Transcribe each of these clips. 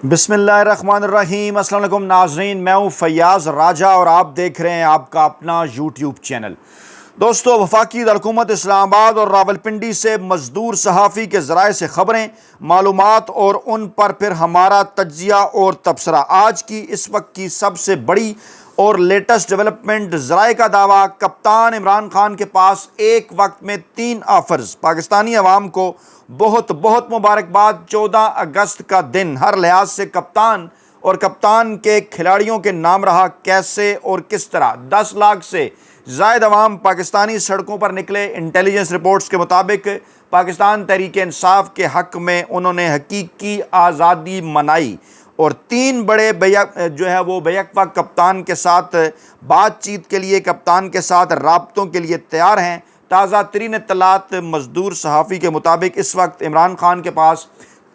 बिस्मिल्लाहिर्रहमानिर्रहीम। अस्सलाम वालेकुम नाज़रीन, मैं हूँ फैयाज़ राजा और आप देख रहे हैं आपका अपना यूट्यूब चैनल। दोस्तों, वफाकी हुकूमत इस्लामाबाद और रावलपिंडी से मजदूर सहाफ़ी के ज़राए से ख़बरें, मालूमात और उन पर फिर हमारा तज्ज़िया और तबसरा। आज की इस वक्त की सबसे बड़ी और लेटेस्ट डेवलपमेंट, ज़राए का दावा, कप्तान इमरान खान के पास एक वक्त में 3 ऑफ़र्स। पाकिस्तानी अवाम को बहुत बहुत मुबारकबाद। 14 अगस्त का दिन हर लिहाज से कप्तान और कप्तान के खिलाड़ियों के नाम रहा। कैसे और किस तरह 10 लाख से ज़ायद अवाम पाकिस्तानी सड़कों पर निकले। इंटेलिजेंस रिपोर्ट्स के मुताबिक पाकिस्तान तहरीक इंसाफ के हक़ में उन्होंने हकीकी आज़ादी मनाई और 3 बड़े बैक वक्त कप्तान के साथ बातचीत के लिए, कप्तान के साथ राब्तों के लिए तैयार हैं। ताज़ा तरीन इत्तलात मजदूर सहाफ़ी के मुताबिक इस वक्त इमरान खान के पास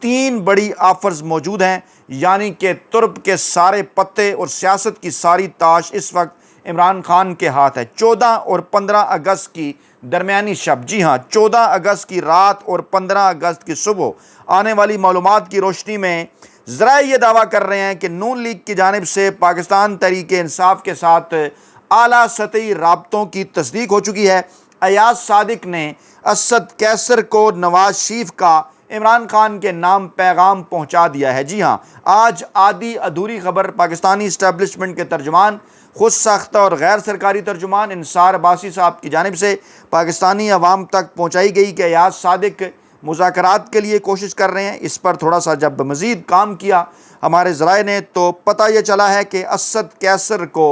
3 बड़ी ऑफ़र्स मौजूद हैं, यानी कि तुर्क के सारे पत्ते और सियासत की सारी ताश इस वक्त इमरान खान के हाथ है। 14 और 15 अगस्त की दरमियानी शब, जी हाँ, 14 अगस्त की रात और 15 अगस्त की सुबह आने वाली मालूमात की रोशनी में ज़रा ये दावा कर रहे हैं कि नून लीग की जानिब से पाकिस्तान तहरीक इंसाफ के साथ आला सतही राब्तों की तस्दीक हो चुकी है। अयाज सादिक ने असद कैसर को नवाज शरीफ का इमरान खान के नाम पैगाम पहुंचा दिया है। जी हाँ, आज आधी अधूरी खबर पाकिस्तानी इस्टेब्लिशमेंट के तर्जुमान, खुद साख्ता और गैर सरकारी तर्जुमान इंसार अब्बासी साहब की जानिब से पाकिस्तानी अवाम तक पहुँचाई गई कि अयाज सादिक मुज़ाकरात के लिए कोशिश कर रहे हैं। इस पर थोड़ा सा जब मज़ीद काम किया हमारे ज़राए ने तो पता यह चला है कि असद कैसर को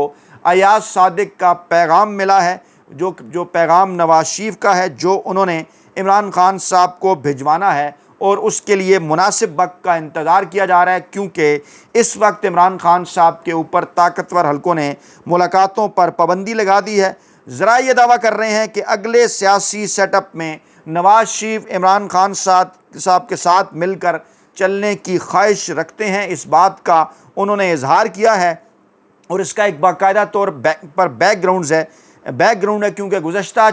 अयाज सादिक का पैगाम मिला है, जो पैगाम नवाज शरीफ का है, जो उन्होंने इमरान खान साहब को भिजवाना है और उसके लिए मुनासिब वक्त का इंतज़ार किया जा रहा है, क्योंकि इस वक्त इमरान खान साहब के ऊपर ताकतवर हलकों ने मुलाकातों पर पाबंदी लगा दी है। ज़रा ये दावा कर रहे हैं कि अगले सियासी सेटअप में नवाज शरीफ इमरान खान साहब के साथ मिलकर चलने की ख्वाहिश रखते हैं। इस बात का उन्होंने इजहार किया है और इसका एक बाकायदा तौर पर बैकग्राउंड है, क्योंकि गुज़श्ता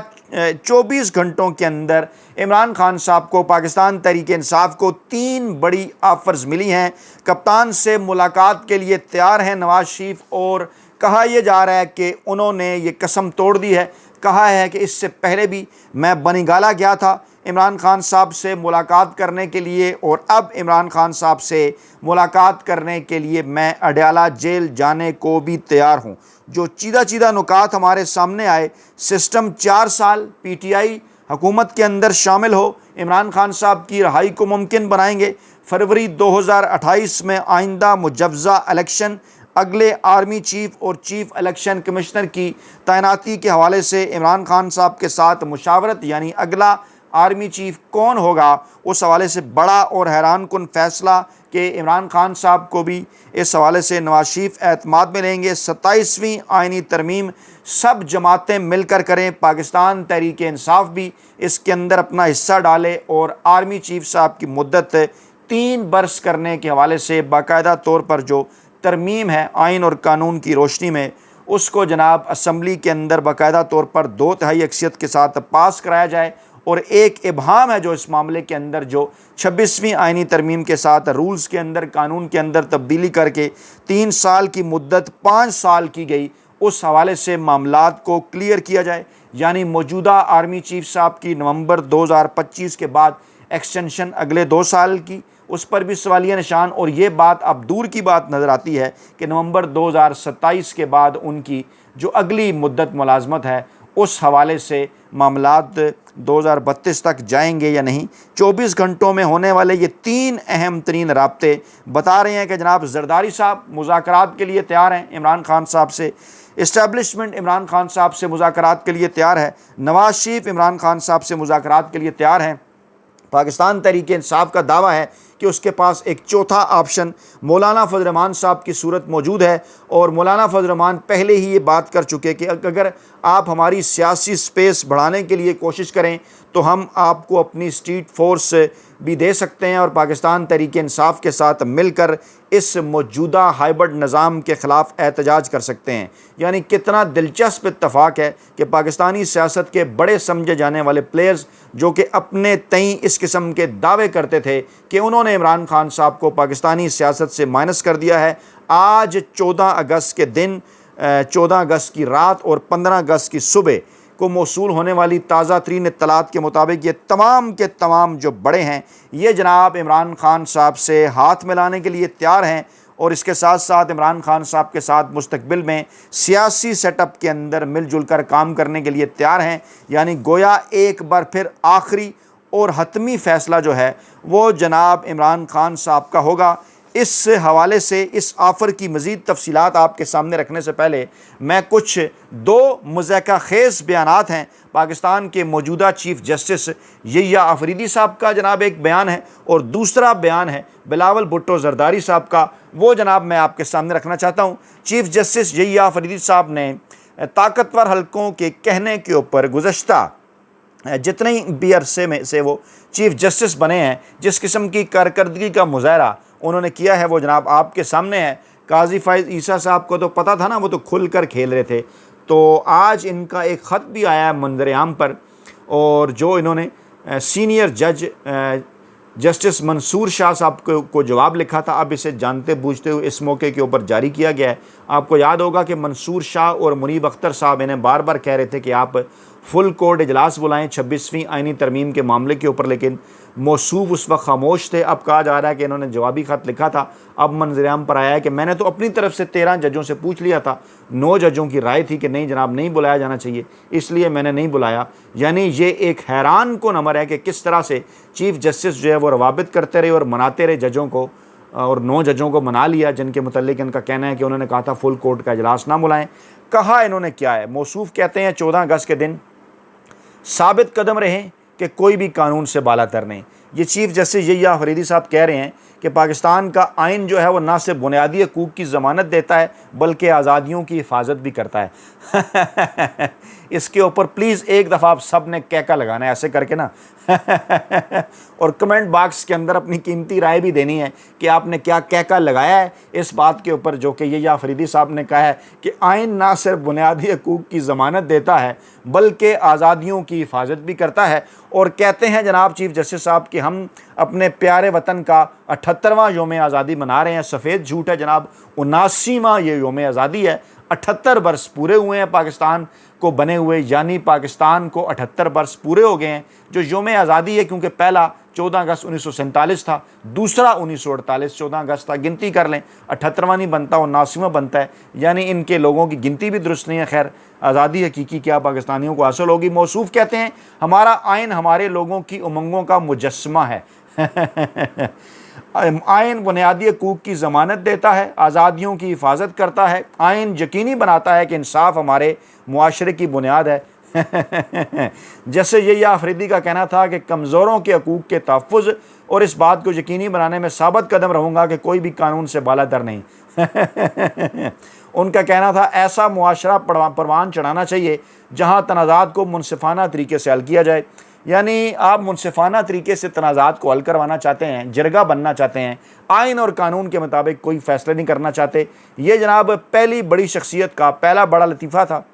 24 घंटों के अंदर इमरान खान साहब को पाकिस्तान तहरीक इंसाफ को 3 बड़ी ऑफ़र्स मिली हैं। कप्तान से मुलाकात के लिए तैयार हैं नवाज शरीफ और कहा यह जा रहा है कि उन्होंने ये कसम तोड़ दी है। कहा है कि इससे पहले भी मैं बनीगाला गया था इमरान खान साहब से मुलाकात करने के लिए और अब इमरान खान साहब से मुलाकात करने के लिए मैं अडयाला जेल जाने को भी तैयार हूँ। जो चीदा नुकात हमारे सामने आए, सिस्टम 4 साल पीटीआई हुकूमत के अंदर शामिल हो, इमरान खान साहब की रहाई को मुमकिन बनाएंगे। फरवरी 2028 में आइंदा मुजव्जा इलेक्शन, अगले आर्मी चीफ और चीफ इलेक्शन कमिश्नर की तैनाती के हवाले से इमरान खान साहब के साथ मुशावरत, यानी अगला आर्मी चीफ कौन होगा, उस हवाले से बड़ा और हैरान कुन फैसला कि इमरान खान साहब को भी इस हवाले से नवाज शरीफ एतमाद में लेंगे। 27वीं आइनी तरमीम सब जमातें मिलकर करें, पाकिस्तान तहरीक इंसाफ भी इसके अंदर अपना हिस्सा डाले और आर्मी चीफ साहब की मुद्दत 3 बरस करने के हवाले से बाकायदा तौर पर जो तरमीम है आइन और कानून की रोशनी में, उसको जनाब असम्बली के अंदर बाकायदा तौर पर 2/3 अक्सरियत के साथ पास कराया जाए। और एक इबहाम है जो इस मामले के अंदर, जो 26वीं आइनी तरमीम के साथ रूल्स के अंदर, कानून के अंदर तब्दीली करके 3 साल की मुद्दत 5 साल की गई, उस हवाले से मामलात को क्लियर किया जाए। यानी मौजूदा आर्मी चीफ साहब की नवंबर 2025 के बाद एक्सटेंशन अगले 2 साल की, उस पर भी सवालिया निशान। और ये बात अब दूर की बात नज़र आती है कि नवंबर 2027 के बाद उनकी जो अगली मुद्दत मुलाजमत है, उस हवाले से मामलात 2032 तक जाएंगे या नहीं। 24 घंटों में होने वाले ये 3 अहम तरीन राब्ते बता रहे हैं कि जनाब जरदारी साहब मुज़ाकरात के लिए तैयार हैं इमरान खान साहब से, इस्टेब्लिशमेंट इमरान खान साहब से मुज़ाकरात के लिए तैयार है, नवाज शरीफ इमरान खान साहब से मुज़ाकरात के लिए तैयार हैं। पाकिस्तान तहरीक इंसाफ का दावा है कि उसके पास एक चौथा ऑप्शन मौलाना फजल रहमान साहब की सूरत मौजूद है और मौलाना फजल रहमान पहले ही ये बात कर चुके कि अगर आप हमारी सियासी स्पेस बढ़ाने के लिए कोशिश करें तो हम आपको अपनी स्ट्रीट फोर्स भी दे सकते हैं और पाकिस्तान तहरीक इंसाफ के साथ मिलकर इस मौजूदा हाइब्रिड निज़ाम के ख़िलाफ़ एहतजाज कर सकते हैं। यानी कितना दिलचस्प इत्तफ़ाक़ है कि पाकिस्तानी सियासत के बड़े समझे जाने वाले प्लेयर्स जो कि अपने तई इस किस्म के दावे करते थे कि उन्होंने इमरान खान साहब को पाकिस्तानी सियासत से माइनस कर दिया है, आज 14 अगस्त के दिन 14 अगस्त की रात और 15 अगस्त की सुबह को मौसूल होने वाली ताज़ा तरीन इत्तलात के मुताबिक ये तमाम के तमाम जो बड़े हैं ये जनाब इमरान खान साहब से हाथ मिलाने के लिए तैयार हैं और इसके साथ साथ इमरान खान साहब के साथ मुस्तकबिल में सियासी सेटअप के अंदर मिलजुल कर काम करने के लिए तैयार हैं। यानी गोया एक बार फिर आखिरी और हतमी फ़ैसला जो है वो जनाब इमरान खान साहब का होगा। इस हवाले से इस ऑफ़र की मज़ीद तफसीलात आपके सामने रखने से पहले मैं कुछ दो मुज़ाहिका ख़ेज़ बयानात हैं पाकिस्तान के मौजूदा चीफ़ जस्टिस यहिया अफरीदी साहब का जनाब एक बयान है और दूसरा बयान है बिलावल भुट्टो ज़रदारी साहब का, वो जनाब मैं आपके सामने रखना चाहता हूँ। चीफ़ जस्टिस यहिया अफरीदी साहब ने ताकतवर हलकों के कहने के ऊपर गुज़श्ता जितने भी अरसे में से वो चीफ़ जस्टिस बने हैं जिस किस्म की कारकर्दगी का मुज़ाहरा उन्होंने किया है वो जनाब आपके सामने है। काजी फ़ाइज़ ईसा साहब को तो पता था ना, वो तो खुल कर खेल रहे थे। तो आज इनका एक ख़त भी आया है मंजर आम पर और जो इन्होंने सीनियर जज जस्टिस मंसूर शाह साहब को जवाब लिखा था, अब इसे जानते बूझते हुए इस मौके के ऊपर जारी किया गया है। आपको याद होगा कि मंसूर शाह और मुनीब अख्तर साहब इन्हें बार बार कह रहे थे कि आप फुल कोर्ट इजलास बुलाएं 26वीं आइनी तरमीम के मामले के ऊपर, लेकिन मौसूफ उस वक्त खामोश थे। अब कहा जा रहा है कि इन्होंने जवाबी ख़त लिखा था। अब मंजर-ए-आम पर आया है कि मैंने तो अपनी तरफ से 13 जजों से पूछ लिया था, 9 जजों की राय थी कि नहीं जनाब नहीं बुलाया जाना चाहिए, इसलिए मैंने नहीं बुलाया। यानी ये एक हैरान कुन अमर है कि किस तरह से चीफ़ जस्टिस जो है वो रवाबित करते रहे और मनाते रहे जजों को, और 9 जजों को मना लिया जिनके मुतल्लिक इनका कहना है कि उन्होंने कहा था फुल कोर्ट का इजलास ना बुलाएं। कहा इन्होंने क्या है, मौसूफ कहते हैं 14 अगस्त के दिन साबित कदम रहें कि कोई भी कानून से बालातर नहीं। ये चीफ़ जस्टिस यहिया अफरीदी साहब कह रहे हैं कि पाकिस्तान का आइन जो है वो ना सिर्फ बुनियादी हकूक़ की ज़मानत देता है बल्कि आज़ादियों की हिफाजत भी करता है। इसके ऊपर प्लीज़ एक दफ़ा आप सब ने कैका लगाना है ऐसे करके ना और कमेंट बॉक्स के अंदर अपनी कीमती राय भी देनी है कि आपने क्या कैका लगाया है इस बात के ऊपर जो कि यहिया अफरीदी साहब ने कहा है कि आइन ना सिर्फ बुनियादी हकूक़ की ज़मानत देता है बल्कि आज़ादियों की हिफाजत भी करता है। और कहते हैं जनाब चीफ़ जस्टिस साहब कि हम अपने प्यारे वतन का 78वां योम आज़ादी मना रहे हैं। सफ़ेद झूठ है जनाब, 79वां ये योम आज़ादी है। 78 बरस पूरे हुए हैं पाकिस्तान को बने हुए, यानी पाकिस्तान को 78 बरस पूरे हो गए हैं जो योम आज़ादी है, क्योंकि पहला 14 अगस्त 1947 था, दूसरा 1948 14 अगस्त था। गिनती कर लें, 78वां नहीं बनता, 79वां बनता है, यानी इनके लोगों की गिनती भी दुरुस्त नहीं है। खैर, आज़ादी हकीकी क्या पाकिस्तानियों को हासिल होगी। मौसूफ कहते हैं हमारा आइन हमारे लोगों की उमंगों का मुजस्समा है। आइन बुनियादी हकूक़ की ज़मानत देता है, आज़ादियों की हिफाजत करता है, आइन यकीनी बनाता है कि इंसाफ हमारे मुआशरे की बुनियाद है। जैसे यहिया अफरीदी का कहना था कि कमज़ोरों के हकूक़ के तहफ़्फ़ुज़ और इस बात को यकीनी बनाने में साबित कदम रहूँगा कि कोई भी कानून से बालातर नहीं। उनका कहना था ऐसा मुआशरा परवान चढ़ाना चाहिए जहाँ तनाज़ात को मुनसिफ़ाना तरीके से हल किया जाए। यानी आप मुनसिफ़ाना तरीके से तनाज़ात को हल करवाना चाहते हैं, जरगा बनना चाहते हैं, आइन और कानून के मुताबिक कोई फ़ैसले नहीं करना चाहते। ये जनाब पहली बड़ी शख्सियत का पहला बड़ा लतीफ़ा था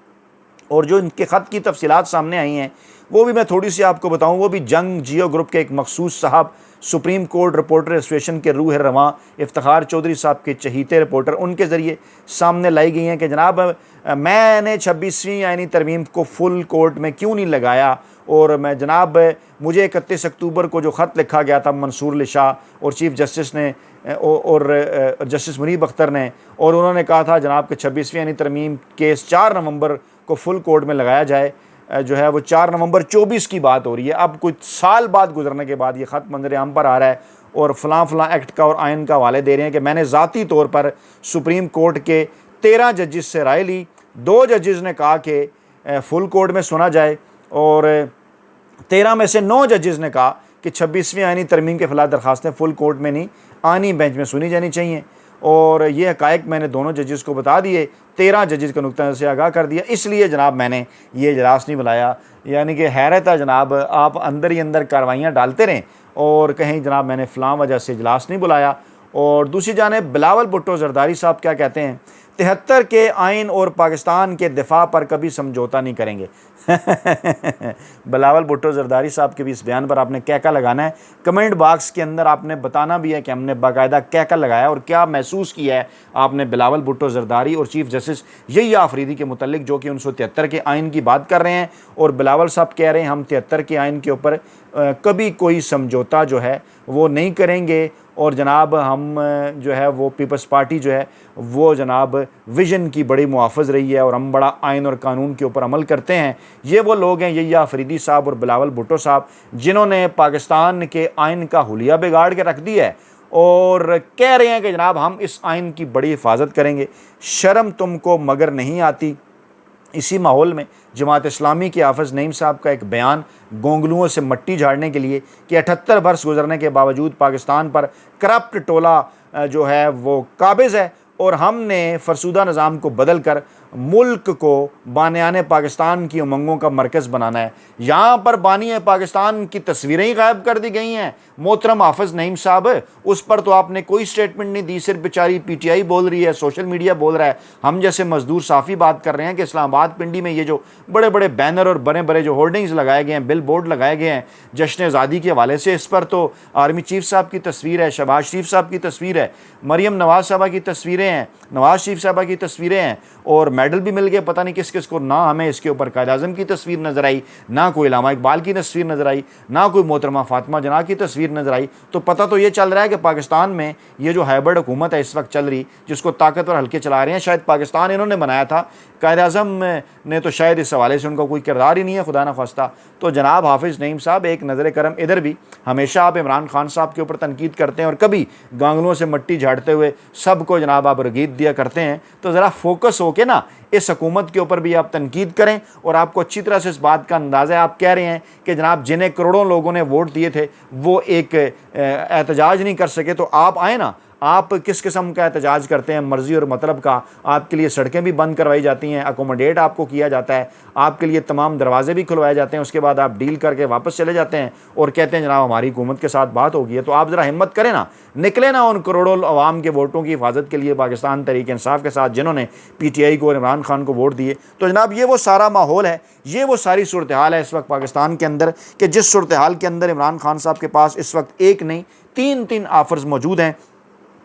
और जो इनके ख़त की तफसीलात सामने आई हैं वो भी मैं थोड़ी सी आपको बताऊं। वो भी जंग जियो ग्रुप के एक मखसूस साहब, सुप्रीम कोर्ट रिपोर्टर एसोसिएशन के रूह रवां इफ्तिखार चौधरी साहब के चहीते रिपोर्टर, उनके ज़रिए सामने लाई गई हैं कि जनाब मैंने 26वीं आइनी तरमीम को फुल कोर्ट में क्यों नहीं लगाया, और मैं जनाब मुझे 31 अक्टूबर को जो ख़त लिखा गया था मंसूर अली शाह और चीफ़ जस्टिस ने और जस्टिस मुनीब अख्तर ने, और उन्होंने कहा था जनाब कि 26वीं आइनी तरमीम केस 4 नवंबर को फुल कोर्ट में लगाया जाए, जो है वो 4 नवंबर 24 की बात हो रही है। अब कुछ साल बाद गुजरने के बाद ये ख़त मंजर आम पर आ रहा है और फ़लाँ एक्ट का और आइन का हवाले दे रहे हैं कि मैंने ज़ाती तौर पर सुप्रीम कोर्ट के 13 जजेस से राय ली। 2 जजेस ने कहा कि फुल कोर्ट में सुना जाए और 13 में से 9 जजेस ने कहा कि 26वीं आइनी तरमीम के खिलाफ दरखास्तें फुल कोर्ट में नहीं, आनी बेंच में सुनी जानी चाहिए। और ये हक़ाइक़ मैंने दोनों जजेस को बता दिए, 13 जजेस को नुक्ता से आगाह कर दिया। इसलिए जनाब मैंने ये इजलास नहीं बुलाया। यानी कि हैरत है जनाब, आप अंदर ही अंदर कार्रवाइयाँ डालते रहें और कहीं जनाब मैंने फ़लाँ वजह से इजलास नहीं बुलाया। और दूसरी जानिब बिलावल भुट्टो ज़रदारी साहब क्या कहते हैं, 73 के आइन और पाकिस्तान के दिफा पर कभी समझौता नहीं करेंगे। बिलावल भुट्टो ज़रदारी साहब के भी इस बयान पर आपने क्या क्या लगाना है, कमेंट बॉक्स के अंदर आपने बताना भी है कि हमने बाकायदा क्या क्या लगाया और क्या महसूस किया है आपने बिलावल भुट्टो ज़रदारी और चीफ़ जस्टिस यहिया अफरीदी के मुतल्लिक, जो कि 1973 के आइन की बात कर रहे हैं। और बिलावल साहब कह रहे हैं हम 73 के आइन के ऊपर कभी कोई समझौता जो है वो नहीं करेंगे। और जनाब हम जो है वो पीपल्स पार्टी जो है वो जनाब विजन की बड़ी मुहाफ़िज़ रही है और हम बड़ा आइन और कानून के ऊपर अमल करते हैं। ये वो लोग हैं यहिया अफरीदी साहब और बिलावल भुट्टो साहब जिन्होंने पाकिस्तान के आइन का हुलिया बिगाड़ के रख दिया है और कह रहे हैं कि जनाब हम इस आइन की बड़ी हिफाजत करेंगे। शर्म तुमको मगर नहीं आती। इसी माहौल में जमात इस्लामी के हाफ़िज़ नईम साहब का एक बयान गोंगलुओं से मट्टी झाड़ने के लिए कि 78 बरस गुजरने के बावजूद पाकिस्तान पर करप्ट टोला जो है वो काबिज़ है और हमने फरसूदा निज़ाम को बदल कर मुल्क को बानियाने पाकिस्तान की उमंगों का मरकज़ बनाना है। यहाँ पर बानी पाकिस्तान की तस्वीरें ही गायब कर दी गई हैं। मोहतरम हाफ़िज़ नईम साहब, उस पर तो आपने कोई स्टेटमेंट नहीं दी, सिर्फ बेचारी PTI बोल रही है, सोशल मीडिया बोल रहा है। हम जैसे मजदूर साफ़ी बात कर रहे हैं कि इस्लामाबाद पिंडी में ये जो बड़े बड़े बैनर और बड़े बड़े जो होर्डिंग्स लगाए गए हैं, बिल बोर्ड लगाए गए हैं जश्न आज़ादी के हवाले से, इस पर तो आर्मी चीफ़ साहब की तस्वीर है, शहबाज शरीफ साहब की तस्वीर है, मरियम नवाज़ साहबा की तस्वीरें हैं, नवाज़ शरीफ साहबा की तस्वीरें हैं और मेडल भी मिल गए पता नहीं किस किस को। ना हमें इसके ऊपर कायद आज़म की तस्वीर नज़र आई, ना कोई इलामा इकबाल की तस्वीर नज़र आई, ना कोई मोहतरमा फ़ातिमा जना की तस्वीर नज़र आई। तो पता तो ये चल रहा है कि पाकिस्तान में ये जो हाइब्रिड हुकूमत है इस वक्त चल रही, जिसको ताकतवर हल्के चला रहे हैं, शायद पाकिस्तान इन्होंने बनाया था, कायद आज़म ने तो शायद इस हवाले से उनका कोई किरदार ही नहीं है, खुदा न खास्ता। तो जनाब हाफ़िज़ नईम साहब, एक नज़र करम इधर भी। हमेशा आप इमरान खान साहब के ऊपर तनकीद करते हैं और कभी गांगलों से मट्टी झाड़ते हुए सबको जनाब आप रगीद दिया करते हैं। तो ज़रा फोकस हो के ना इस हुकूमत के ऊपर भी आप तनकीद करें और आपको अच्छी तरह से इस बात का अंदाज़ा है। आप कह रहे हैं कि जनाब जिन्हें करोड़ों लोगों ने वोट दिए थे वो एक एहतजाज नहीं कर सके, तो आप आए ना, आप किस किस्म का एहतजाज करते हैं, मर्ज़ी और मतलब का। आपके लिए सड़कें भी बंद करवाई जाती हैं, अकोमोडेट आपको किया जाता है, आपके लिए तमाम दरवाजे भी खुलवाए जाते हैं, उसके बाद आप डील करके वापस चले जाते हैं और कहते हैं जनाब हमारी हुकूमत के साथ बात हो गई है। तो आप ज़रा हिम्मत करें ना, निकले ना उन करोड़ों अवाम के वोटों की हिफाजत के लिए पाकिस्तान तहरीक इंसाफ के साथ जिन्होंने PTI को और इमरान खान को वोट दिए। तो जनाब ये वो सारा माहौल है, ये वो सारी सूरत हाल है इस वक्त पाकिस्तान के अंदर कि जिस सूरत हाल के अंदर इमरान खान साहब के पास इस वक्त एक नहीं तीन ऑफ़र्स मौजूद हैं।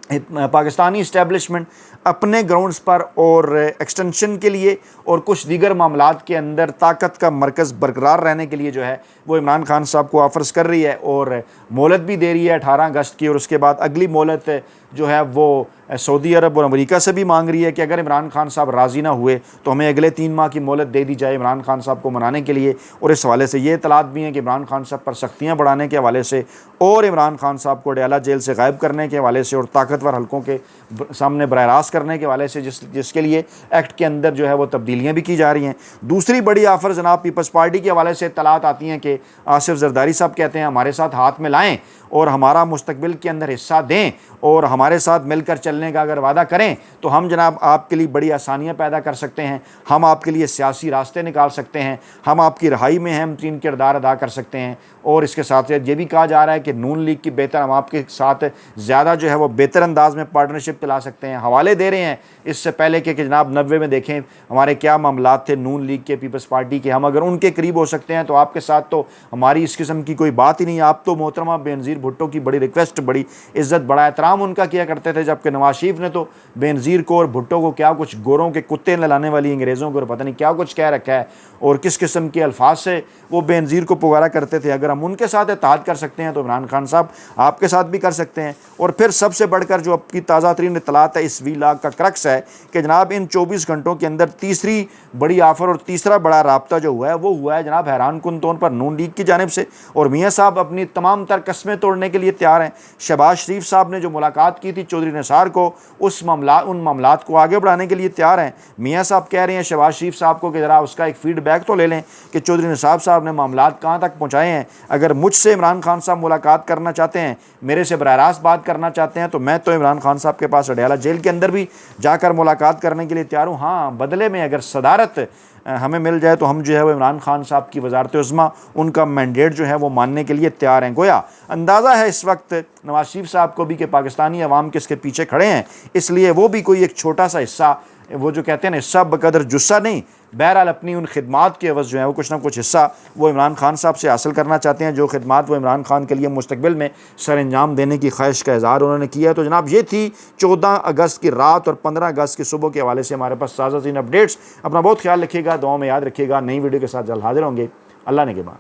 पाकिस्तानी इस्टेब्लिशमेंट अपने ग्राउंड्स पर और एक्सटेंशन के लिए और कुछ दीगर मामलात के अंदर ताकत का मरकज़ बरकरार रहने के लिए जो है वो इमरान खान साहब को ऑफ़र्स कर रही है और मोहलत भी दे रही है 18 अगस्त की। और उसके बाद अगली मोहलत जो है वो सऊदी अरब और अमेरिका से भी मांग रही है कि अगर इमरान खान साहब राज़ी ना हुए तो हमें अगले 3 माह की मोहलत दे दी जाए इमरान खान साहब को मनाने के लिए। और इस हवाले से ये इतलात भी हैं कि इमरान खान साहब पर सख्तियाँ बढ़ाने के हवाले से और इमरान खान साहब को डयाला जेल से गायब करने के हवाले से और ताकतवर हल्कों के सामने बरह रास्त करने के हवाले से जिसके लिए एक्ट के अंदर जो है वो तब्दीलियाँ भी की जा रही हैं। दूसरी बड़ी ऑफ़र जनाब पीपल्स पार्टी के हवाले से इतलात आती हैं कि आसिफ जरदारी साहब कहते हैं हमारे साथ हाथ में लाएँ और हमारा मुस्तकबिल के अंदर हिस्सा दें और हमारे साथ मिलकर चलने का अगर वादा करें तो हम जनाब आपके लिए बड़ी आसानियां पैदा कर सकते हैं, हम आपके लिए सियासी रास्ते निकाल सकते हैं, हम आपकी रहाई में अहम तीन किरदार अदा कर सकते हैं। और इसके साथ साथ ये भी कहा जा रहा है कि नून लीग की बेहतर हम आपके साथ ज़्यादा जो है वो बेहतर अंदाज में पार्टनरशिप चला सकते हैं। हवाले दे रहे हैं इससे पहले कि जनाब 90 में देखें हमारे क्या मामलात थे नून लीग के पीपल्स पार्टी के, हम अगर उनके करीब हो सकते हैं तो आपके साथ तो हमारी इस किस्म की कोई बात ही नहीं। आप तो मोहतरमा बेनज़ीर भुट्टो की बड़ी रिक्वेस्ट, बड़ी इज़्ज़त, बड़ा एहतराम उनका किया करते थे, जबकि नवाज शरीफ ने तो बेनज़ीर को और भुट्टो को क्या कुछ गोरों के कुत्ते नहलाने वाली अंग्रेज़ों को पता नहीं क्या कुछ कह रखा है और किस किस्म के अल्फाज से वो बेनज़ीर को पुकारा करते थे। अगर हम उनके साथ इत्तेहाद कर सकते हैं तो इमरान खान साहब आपके साथ भी कर सकते हैं। और फिर सबसे बढ़कर जो आपकी ताज़ा तरीन इत्तलात है इस वीलाग का क्रक्स है कि जनाब इन 24 घंटों के अंदर तीसरी बड़ी ऑफ़र और तीसरा बड़ा राब्ता जो हुआ है वो हुआ है जनाब हैरान कुन तौर पर नून लीग की जानिब से। और मियाँ साहब अपनी तमाम तर कस्में तोड़ तोड़ने के लिए तैयार हैं। शहबाज शरीफ साहब ने जो मुलाकात की थी चौधरी निसार को, उन मामलात को आगे बढ़ाने के लिए तैयार हैं। मियाँ साहब कह रहे हैं शहबाज शरीफ साहब को कि ज़रा उसका एक फ़ीडबैक तो ले लें कि चौधरी निसार साहब ने मामलात कहाँ तक पहुँचाए हैं। अगर मुझसे इमरान खान साहब मुलाकात करना चाहते हैं, मेरे से बराह रास्त बात करना चाहते हैं, तो मैं तो इमरान खान साहब के पास अडयाला जेल के अंदर भी जाकर मुलाकात करने के लिए तैयार हूँ। हाँ, बदले में अगर सदारत हमें मिल जाए तो हम जो है वो इमरान खान साहब की वज़ारत उज़्मा, उनका मैंडेट जो है वो मानने के लिए तैयार हैं। गोया अंदाज़ा है इस वक्त नवाज शरीफ साहब को भी कि पाकिस्तानी अवाम किसके पीछे खड़े हैं, इसलिए वो भी कोई एक छोटा सा हिस्सा, वो जो कहते हैं ना हिस्सा बकदर जुस्सा नहीं, बहरहाल अपनी उन खिदमात के अवज़ जो है वो कुछ ना कुछ हिस्सा वो इमरान खान साहब से हासिल करना चाहते हैं, जो खिदमात वो इमरान खान के लिए मुस्तकबिल में सर अंजाम देने की ख्वाहिश का इज़हार उन्होंने किया है। तो जनाब ये थी 14 अगस्त की रात और 15 अगस्त की सुबह के हवाले से हमारे पास ताज़ा तीन अपडेट्स। अपना बहुत ख्याल रखिएगा, दुआ में याद रखिएगा। नई वीडियो के साथ जल्द हाजिर होंगे। अल्लाह ने के बाद।